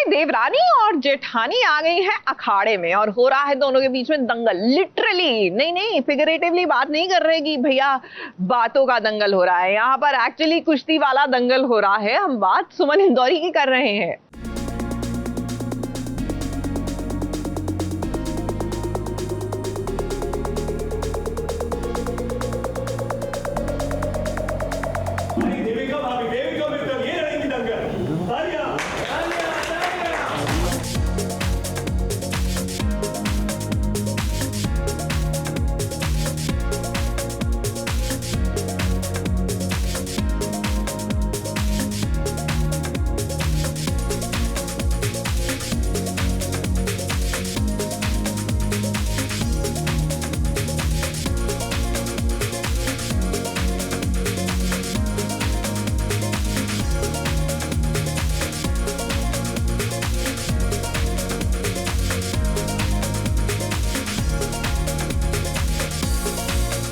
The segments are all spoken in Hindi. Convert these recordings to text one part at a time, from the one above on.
देवरानी और जेठानी आ गई हैं अखाड़े में और हो रहा है दोनों के बीच में दंगल। लिटरली नहीं, फिगरेटिवली बात नहीं कर रहे कि भैया बातों का दंगल हो रहा है, यहाँ पर एक्चुअली कुश्ती वाला दंगल हो रहा है। हम बात सुमन इंदौरी की कर रहे हैं।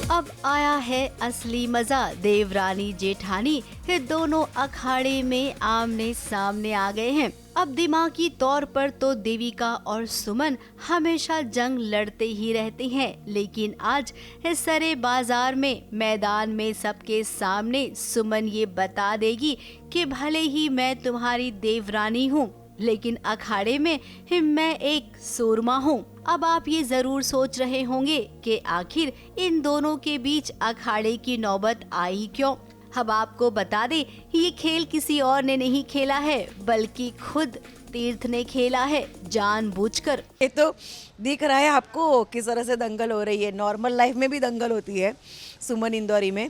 अब आया है असली मजा। देवरानी जेठानी ये दोनों अखाड़े में आमने सामने आ गए हैं। अब दिमागी तौर पर तो देविका और सुमन हमेशा जंग लड़ते ही रहते हैं, लेकिन आज इस सारे बाजार में मैदान में सबके सामने सुमन ये बता देगी कि भले ही मैं तुम्हारी देवरानी हूँ, लेकिन अखाड़े में मैं एक सूरमा हूँ। अब आप ये जरूर सोच रहे होंगे कि आखिर इन दोनों के बीच अखाड़े की नौबत आई क्यों। अब आपको बता दें, ये खेल किसी और ने नहीं खेला है, बल्कि खुद तीर्थ ने खेला है जानबूझकर। ये तो दिख रहा है आपको किस तरह से दंगल हो रही है। नॉर्मल लाइफ में भी दंगल होती है सुमन इंदौरी में।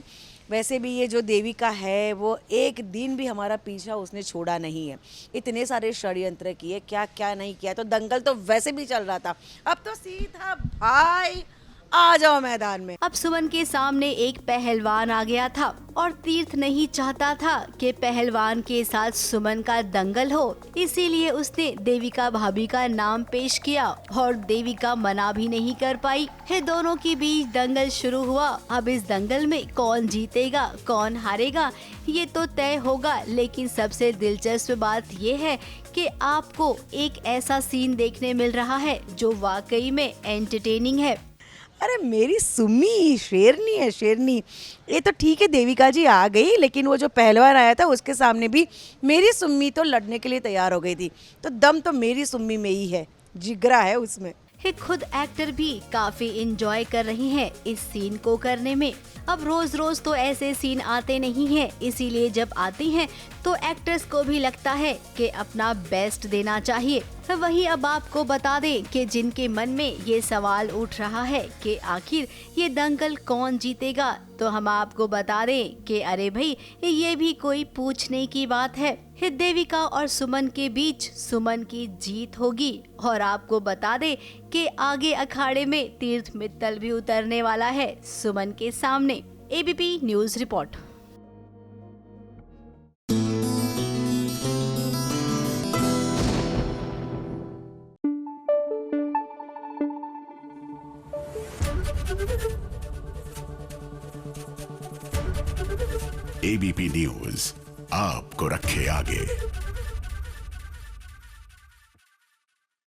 वैसे भी ये जो देविका है वो एक दिन भी हमारा पीछा उसने छोड़ा नहीं है। इतने सारे षड्यंत्र किए, क्या क्या नहीं किया। तो दंगल तो वैसे भी चल रहा था, अब तो सीधा भाई आ जाओ मैदान में। अब सुमन के सामने एक पहलवान आ गया था और तीर्थ नहीं चाहता था कि पहलवान के साथ सुमन का दंगल हो, इसीलिए उसने देविका भाभी का नाम पेश किया और देविका मना भी नहीं कर पाई। ये दोनों के बीच दंगल शुरू हुआ। अब इस दंगल में कौन जीतेगा कौन हारेगा ये तो तय होगा, लेकिन सबसे दिलचस्प बात ये है कि आपको एक ऐसा सीन देखने मिल रहा है जो वाकई में एंटरटेनिंग है। अरे मेरी सुम्मी शेरनी है, शेरनी। ये तो ठीक है देविका जी आ गई, लेकिन वो जो पहलवान आया था उसके सामने भी मेरी सुम्मी तो लड़ने के लिए तैयार हो गई थी। तो दम तो मेरी सुम्मी में ही है, जिगरा है उसमें। ये खुद एक्टर भी काफी एंजॉय कर रही हैं इस सीन को करने में। अब रोज रोज तो ऐसे सीन आते नहीं हैं, इसीलिए जब आते हैं तो एक्टर्स को भी लगता है कि अपना बेस्ट देना चाहिए। वहीं अब आपको बता दें कि जिनके मन में ये सवाल उठ रहा है कि आखिर ये दंगल कौन जीतेगा, तो हम आपको बता दें कि अरे भाई ये भी कोई पूछने की बात है। देविका और सुमन के बीच सुमन की जीत होगी। और आपको बता दें कि आगे अखाड़े में तीर्थ मित्तल भी उतरने वाला है सुमन के सामने। ABP news report. ABP news आपको रखे आगे।